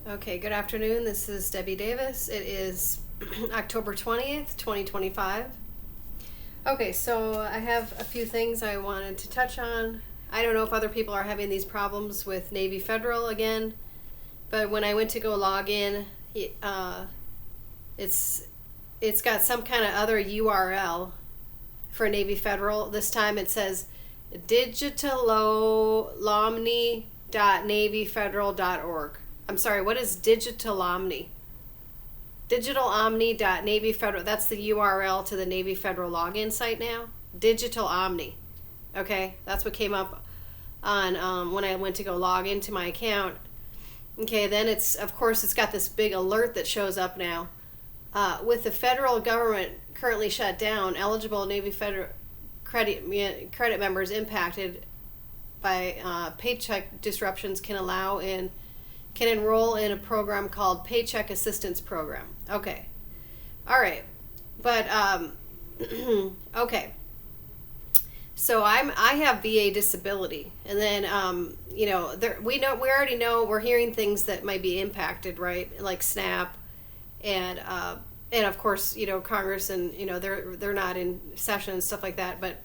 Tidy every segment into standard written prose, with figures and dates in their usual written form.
Okay, good afternoon. This is Debbie Davis. It is October 20th, 2025. Okay, so I have a few things I wanted to touch on. I don't know if other people are having these problems with Navy Federal again, but when I went to go log in, it's it's got some kind of other URL for Navy Federal. This time it says digitalomni.navyfederal.org. I'm sorry, what is Digital Omni? Digitalomni.navyfederal. That's the URL to the Navy Federal login site now. Digital Omni. Okay, that's what came up on when I went to go log into my account. Okay, then of course it's got this big alert that shows up now. With the federal government currently shut down, eligible Navy Federal credit members impacted by paycheck disruptions can enroll in a program called Paycheck Assistance Program. Okay. All right. But okay. So I have VA disability, and then we already know we're hearing things that might be impacted, right? Like SNAP, and of course Congress, and they're not in session and stuff like that. But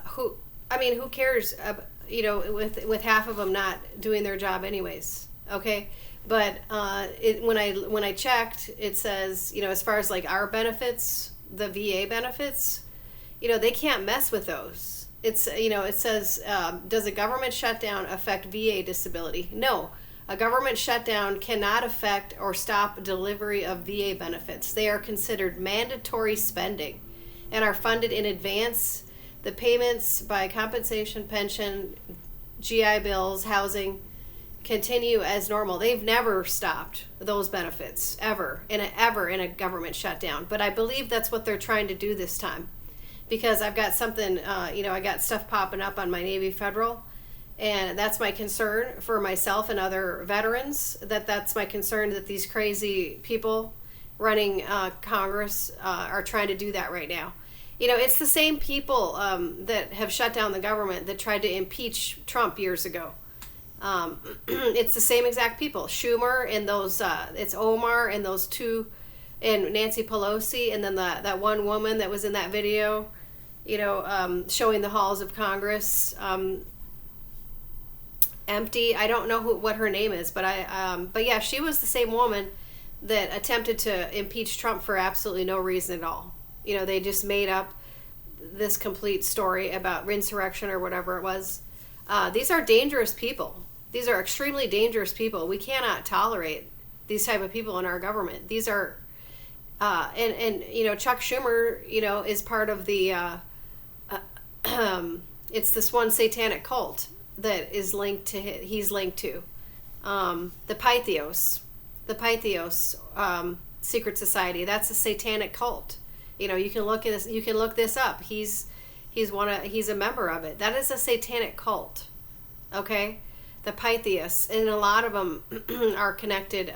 who cares? With half of them not doing their job anyways. Okay, but when I checked, it says as far as like our benefits, the VA benefits, they can't mess with those. It says does a government shutdown affect VA disability? No, a government shutdown cannot affect or stop delivery of VA benefits. They are considered mandatory spending and are funded in advance. The payments by compensation, pension, GI bills, housing continue as normal. They've never stopped those benefits ever in a government shutdown. But I believe that's what they're trying to do this time, because I've got something, I got stuff popping up on my Navy Federal, and that's my concern for myself and other veterans. That's my concern, that these crazy people running Congress are trying to do that right now. It's the same people that have shut down the government that tried to impeach Trump years ago. It's the same exact people. Schumer and those, it's Omar and those two, and Nancy Pelosi, and then that one woman that was in that video, showing the halls of Congress empty. I don't know what her name is, but but yeah, she was the same woman that attempted to impeach Trump for absolutely no reason at all. They just made up this complete story about insurrection or whatever it was. These are dangerous people. These are extremely dangerous people. We cannot tolerate these type of people in our government. These are, and Chuck Schumer, is part of the, it's this one satanic cult that is he's linked to, the Pythios, secret society. That's a satanic cult. You can look at this. You can look this up. He's a member of it. That is a satanic cult. Okay, the Pythias, and a lot of them are connected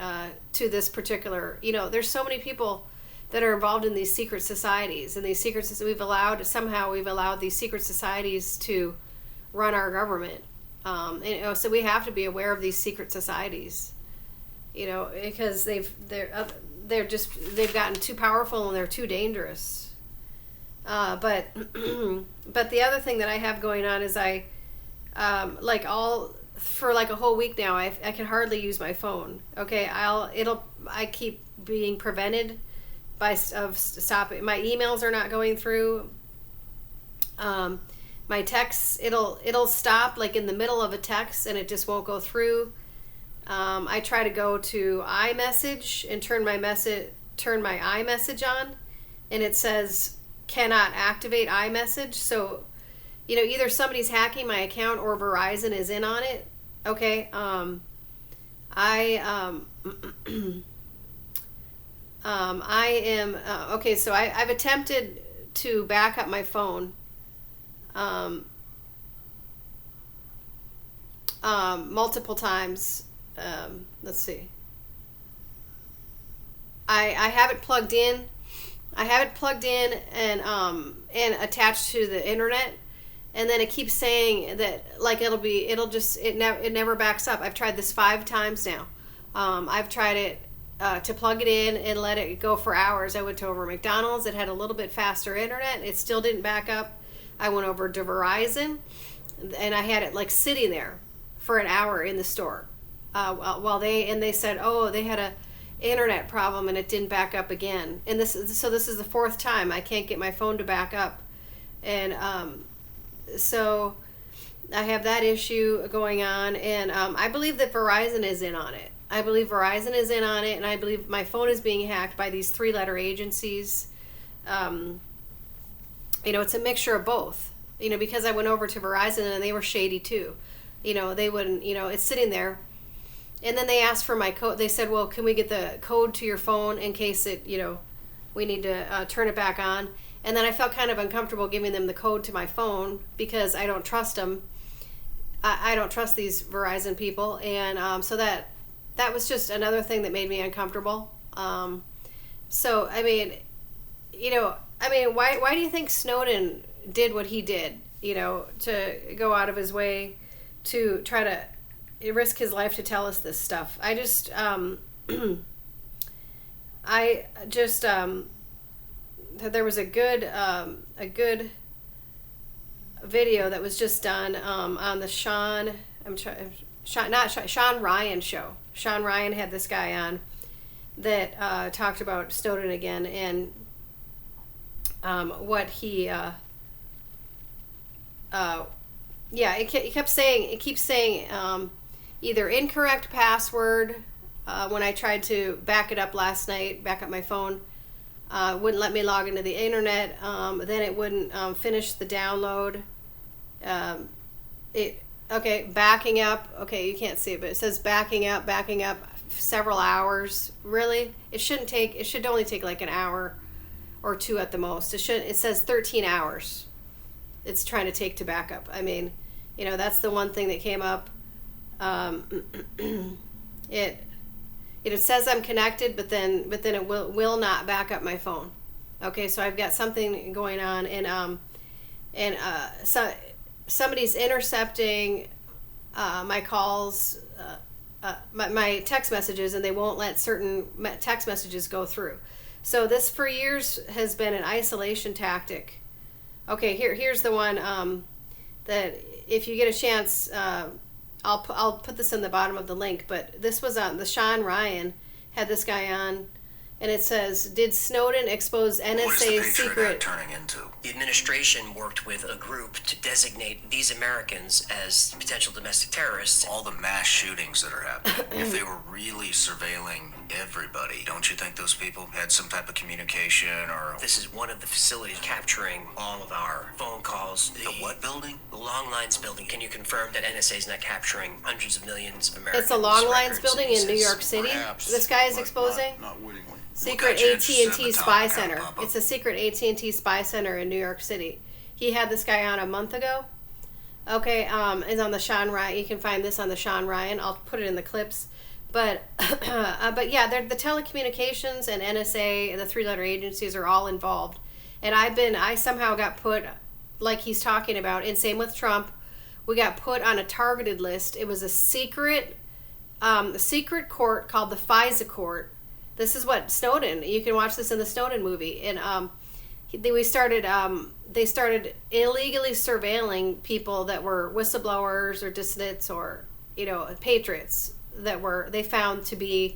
to this particular. There's so many people that are involved in these secret societies, and these secrets we've allowed these secret societies to run our government. So we have to be aware of these secret societies. Because they've gotten too powerful and they're too dangerous. But the other thing that I have going on is for like a whole week now, I can hardly use my phone. Okay, I keep being prevented of stopping. My emails are not going through. My texts, it'll stop like in the middle of a text and it just won't go through. I try to go to iMessage and turn my iMessage on, and it says cannot activate iMessage. So, either somebody's hacking my account or Verizon is in on it. Okay. I am okay. So I've attempted to back up my phone. Multiple times. Let's see. I have it plugged in. And attached to the internet, and then it keeps saying that like it never backs up. I've tried this 5 times now. I've tried it to plug it in and let it go for hours. I went to over McDonald's. It had a little bit faster internet. It still didn't back up. I went over to Verizon, and I had it like sitting there for an hour in the store. While they said, oh, they had a internet problem and it didn't back up again. And this is the fourth time I can't get my phone to back up, and so I have that issue going on. And I believe that Verizon is in on it. I believe Verizon is in on it, and I believe my phone is being hacked by these 3-letter agencies. It's a mixture of both. Because I went over to Verizon and they were shady too. They wouldn't. It's sitting there. And then they asked for my code. They said, well, can we get the code to your phone in case we need to turn it back on. And then I felt kind of uncomfortable giving them the code to my phone because I don't trust them. I don't trust these Verizon people. And so that was just another thing that made me uncomfortable. So, why do you think Snowden did what he did, to go out of his way to try to risk his life to tell us this stuff? There was a good video that was just done on the Sean Ryan show. Sean Ryan had this guy on that talked about Snowden again, and what he it keeps saying either incorrect password. When I tried to back it up last night, back up my phone, wouldn't let me log into the internet. Then it wouldn't finish the download. Backing up. Okay, you can't see it, but it says backing up several hours. Really? It should only take like an hour or two at the most. It says 13 hours. It's trying to take to back up. That's the one thing that came up. It says I'm connected, but then it will not back up my phone. Okay, so I've got something going on, and so somebody's intercepting my calls, my text messages, and they won't let certain text messages go through. So this for years has been an isolation tactic. Okay, here's the one that if you get a chance, I'll put this in the bottom of the link. But this was on the Sean Ryan had this guy on, and it says, "Did Snowden expose NSA's secret?" Turning into? The administration worked with a group to designate these Americans as potential domestic terrorists. All the mass shootings that are happening, if they were really surveilling everybody, don't you think those people had some type of communication or... This is one of the facilities capturing all of our phone calls. The what building? The Long Lines building. Can you confirm that NSA is not capturing hundreds of millions of Americans? It's the Long Lines building in New York City. Perhaps, this guy is exposing. Not wittingly. Secret AT&T spy center. It's a secret AT&T spy center in New York City. He had this guy on a month ago. Okay, is on the Sean Ryan. You can find this on the Sean Ryan. I'll put it in the clips. But yeah, the telecommunications and NSA and the 3-letter agencies are all involved. And I somehow got put, like he's talking about, and same with Trump, we got put on a targeted list. It was a secret court called the FISA court. This is what Snowden, you can watch this in the Snowden movie. And they started illegally surveilling people that were whistleblowers or dissidents or, patriots that they found that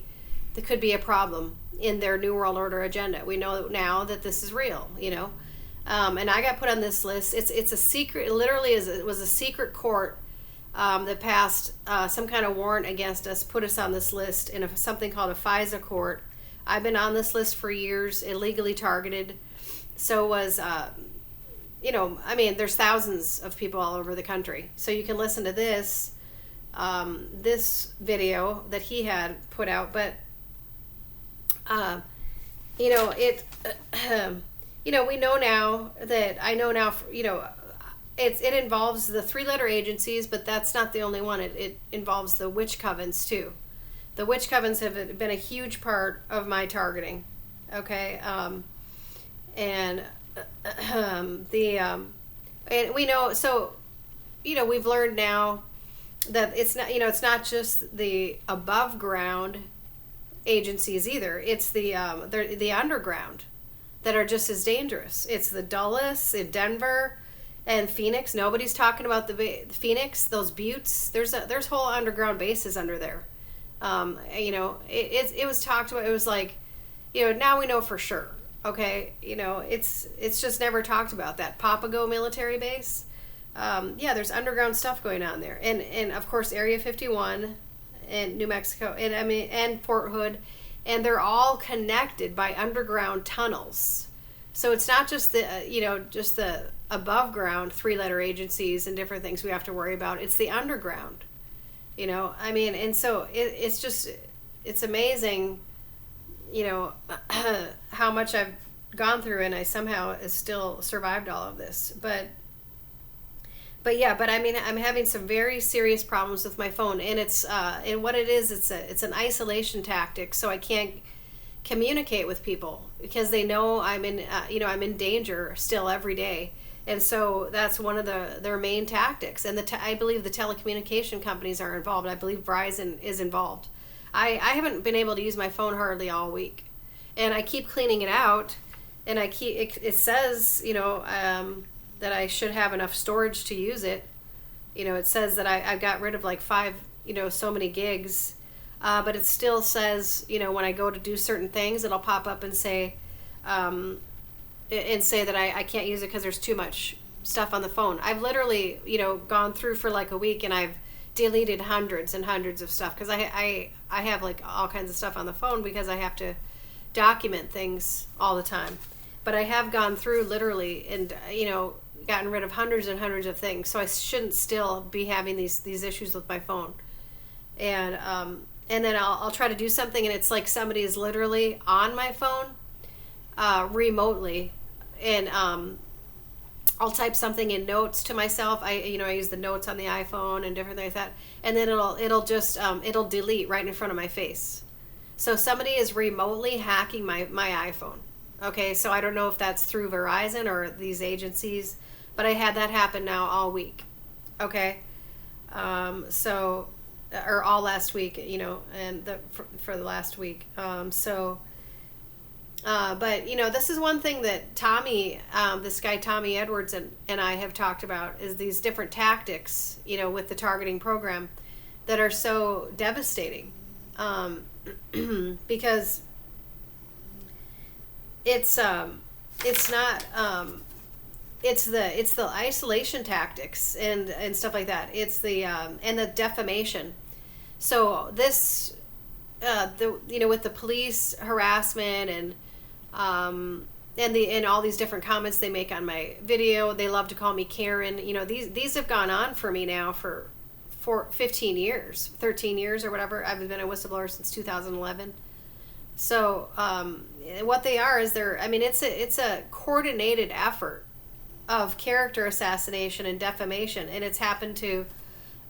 could be a problem in their New World Order agenda. We know now that this is real, and I got put on this list. It's a secret, it literally it was a secret court that passed some kind of warrant against us, put us on this list in something called a FISA court. I've been on this list for years, illegally targeted. So was, there's thousands of people all over the country. So you can listen to this video that he had put out. But, we know now that it involves the 3-letter agencies, but that's not the only one. It involves the witch covens too. The witch covens have been a huge part of my targeting. Okay, and we know. So, we've learned now that it's not. It's not just the above ground agencies either. It's the underground that are just as dangerous. It's the Dulles in Denver and Phoenix. Nobody's talking about the Phoenix, those buttes. There's whole underground bases under there. It was talked about. It was like, now we know for sure. Okay, it's just never talked about that Papago military base. There's underground stuff going on there, and of course Area 51 and New Mexico, and Fort Hood, and they're all connected by underground tunnels. So it's not just just the above ground 3-letter agencies and different things we have to worry about. It's the underground, and so it's amazing, how much I've gone through, and I somehow still survived all of this. But I'm having some very serious problems with my phone, and and what it is, it's an isolation tactic, so I can't communicate with people because they know I'm in danger still every day, and so that's one of their main tactics. And I believe the telecommunication companies are involved. I believe Verizon is involved. I haven't been able to use my phone hardly all week, and I keep cleaning it out, and it says that I should have enough storage to use it. It says that I got rid of like 5 so many gigs, but it still says when I go to do certain things, it'll pop up and say that I can't use it because there's too much stuff on the phone. I've literally gone through for like a week, and I've deleted hundreds and hundreds of stuff because I have like all kinds of stuff on the phone because I have to document things all the time. But I have gone through literally and gotten rid of hundreds and hundreds of things, so I shouldn't still be having these issues with my phone. And then I'll try to do something, and it's like somebody is literally on my phone remotely, and I'll type something in notes to myself. I use the notes on the iPhone and different things like that, and then it'll just it'll delete right in front of my face. So somebody is remotely hacking my iPhone. Okay, so I don't know if that's through Verizon or these agencies, but I had that happen now all week. Okay, or all last week, and for the last week. But this is one thing that Tommy, this guy Tommy Edwards and I have talked about, is these different tactics, with the targeting program that are so devastating, because it's the isolation tactics and stuff like that. It's the and the defamation. So this with the police harassment and all these different comments they make on my video. They love to call me Karen. These have gone on for me now for 15 years, 13 years or whatever. I've been a whistleblower since 2011. So what they are is it's a coordinated effort of character assassination and defamation, and it's happened to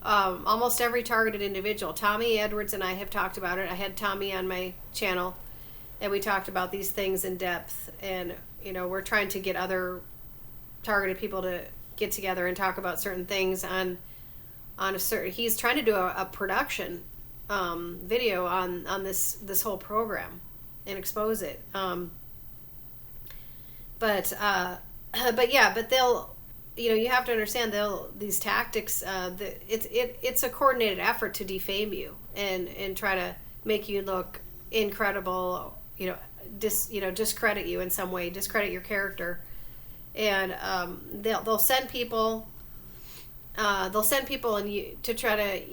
almost every targeted individual. Tommy Edwards and I have talked about it. I had Tommy on my channel, and we talked about these things in depth, and we're trying to get other targeted people to get together and talk about certain things on a certain. He's trying to do a production video on this whole program and expose it. But they'll, you have to understand these tactics. It's a coordinated effort to defame you and try to make you look incredible. Discredit you in some way, discredit your character, and they'll send people. And you to try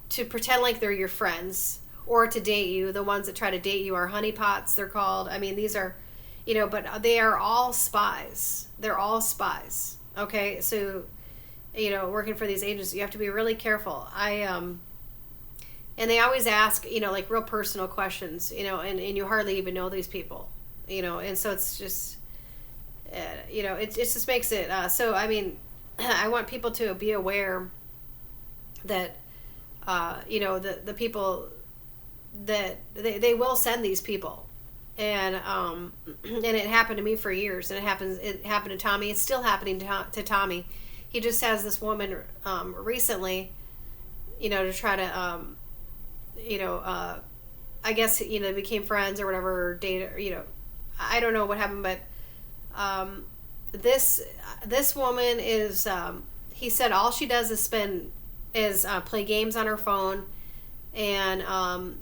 to pretend like they're your friends or to date you. The ones that try to date you are honeypots, they're called. These are, but they are all spies. They're all spies. Okay, so, working for these agents, you have to be really careful. And they always ask, like real personal questions, and you hardly even know these people, and so it's just, it just makes it, I want people to be aware that, the people that they will send these people, and it happened to me for years, and it happened to Tommy. It's still happening to Tommy. He just has this woman recently, to try to I guess, they became friends or whatever, or dated, I don't know what happened, but this woman is, he said all she does is play games on her phone, and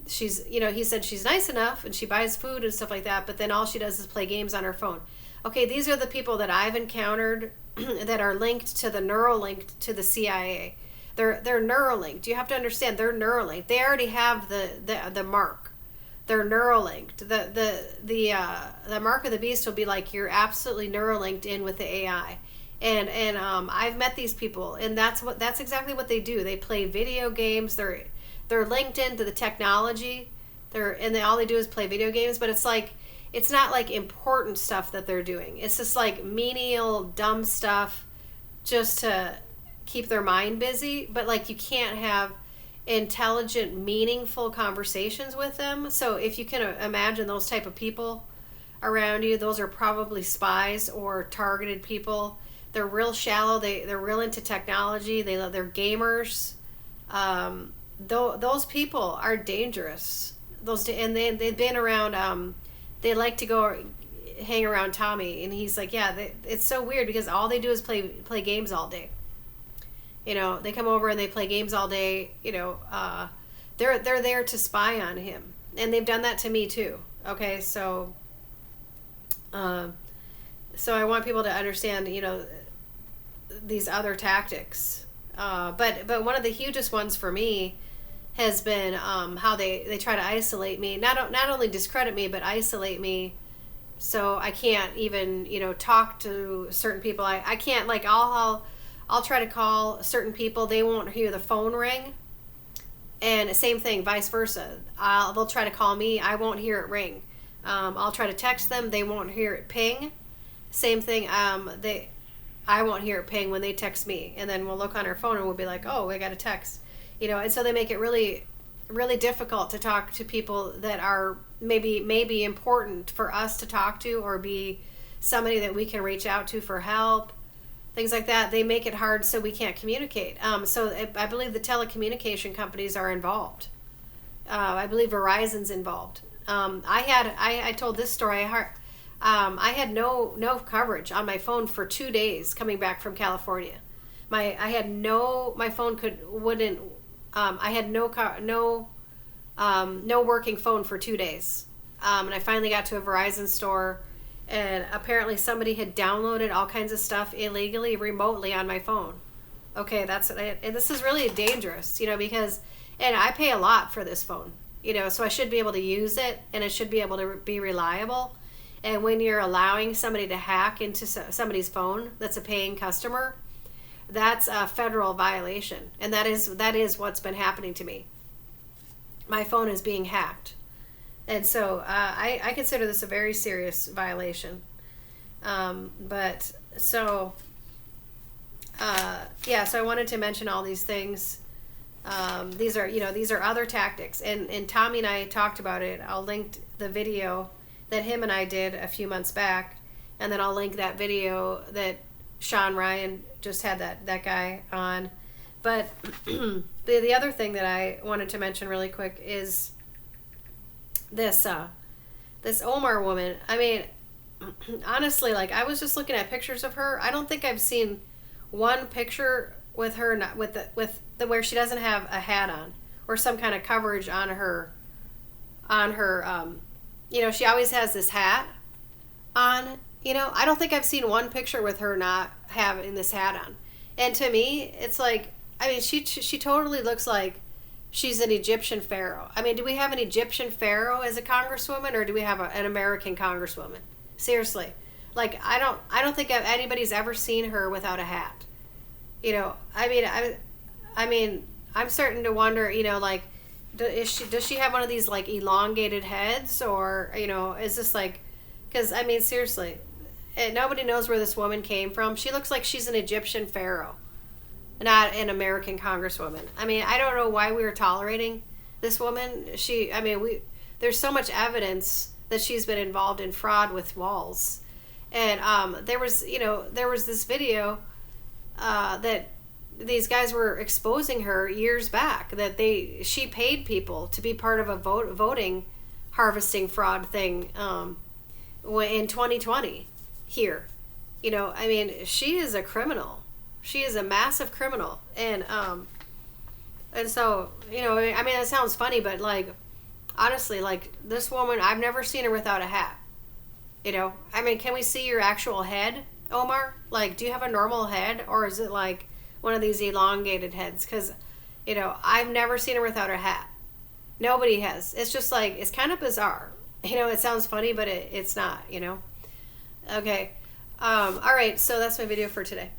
she's, he said she's nice enough and she buys food and stuff like that, but then all she does is play games on her phone. Okay, these are the people that I've encountered that are linked to the Neuralink to the CIA. They're Neuralinked. You have to understand, they're Neuralinked. They already have the mark. They're Neuralinked. The mark of the beast will be like, you're absolutely Neuralinked in with the AI. And I've met these people, and that's exactly what they do. They play video games. They're linked into the technology. All they do is play video games, but it's not like important stuff that they're doing. It's just like menial, dumb stuff just to keep their mind busy. But like, you can't have intelligent, meaningful conversations with them. So if you can imagine those type of people around you, those are probably spies or targeted people. They're real shallow. They're real into technology. They're gamers. Those people are dangerous. They've been around. They like to go hang around Tommy, and he's like, yeah, it's so weird because all they do is play games all day. They come over and they play games all day. They're there to spy on him, and they've done that to me too. Okay, so I want people to understand, these other tactics. But one of the hugest ones for me has been how they try to isolate me, not only discredit me, but isolate me, so I can't even talk to certain people. I can't, like, I'll try to call certain people, they won't hear the phone ring, and same thing, vice versa. They'll try to call me, I won't hear it ring. I'll try to text them, they won't hear it ping. Same thing, I won't hear it ping when they text me, and then we'll look on our phone and we'll be like, oh, I got a text. And so they make it really, really difficult to talk to people that are maybe important for us to talk to, or be somebody that we can reach out to for help, things like that. They make it hard so we can't communicate. So I believe the telecommunication companies are involved. I believe Verizon's involved. I told this story. I had no coverage on my phone for 2 days coming back from California. I had no working phone for 2 days. And I finally got to a Verizon store, and apparently somebody had downloaded all kinds of stuff illegally remotely on my phone. Okay, and this is really dangerous, because, and I pay a lot for this phone, so I should be able to use it, and it should be able to be reliable. And when you're allowing somebody to hack into somebody's phone that's a paying customer, that's a federal violation. And that is what's been happening to me. My phone is being hacked. And so I consider this a very serious violation. So I wanted to mention all these things. These are other tactics. And Tommy and I talked about it. I'll link the video that him and I did a few months back, and then I'll link that video that Sean Ryan just had that guy on. But the other thing that I wanted to mention really quick is this Omar woman. I mean, honestly, like, I was just looking at pictures of her. I don't think I've seen one picture with her where she doesn't have a hat on or some kind of coverage on her. She always has this hat on. I don't think I've seen one picture with her not having this hat on. And to me, it's like, I mean, she totally looks like she's an Egyptian pharaoh. I mean, do we have an Egyptian pharaoh as a congresswoman, or do we have an American congresswoman? Seriously. Like, I don't think anybody's ever seen her without a hat. I mean, I'm starting to wonder, like, does she have one of these, like, elongated heads, or, is this like, because, I mean, seriously, nobody knows where this woman came from. She looks like she's an Egyptian pharaoh, not an American congresswoman. I mean, I don't know why we were tolerating this woman. There's so much evidence that she's been involved in fraud with walls. And there was this video that these guys were exposing her years back that she paid people to be part of a voting harvesting fraud thing in 2020 here. You know, I mean, she is a criminal. She is a massive criminal, and so, you know, I mean, it sounds funny, but like, honestly, like, this woman, I've never seen her without a hat. You know, I mean, can we see your actual head, Omar? Like, do you have a normal head, or is it like one of these elongated heads? Because, you know, I've never seen her without her hat. Nobody has. It's just like, it's kind of bizarre. You know, it sounds funny, but it's not, you know? Okay. All right, so that's my video for today.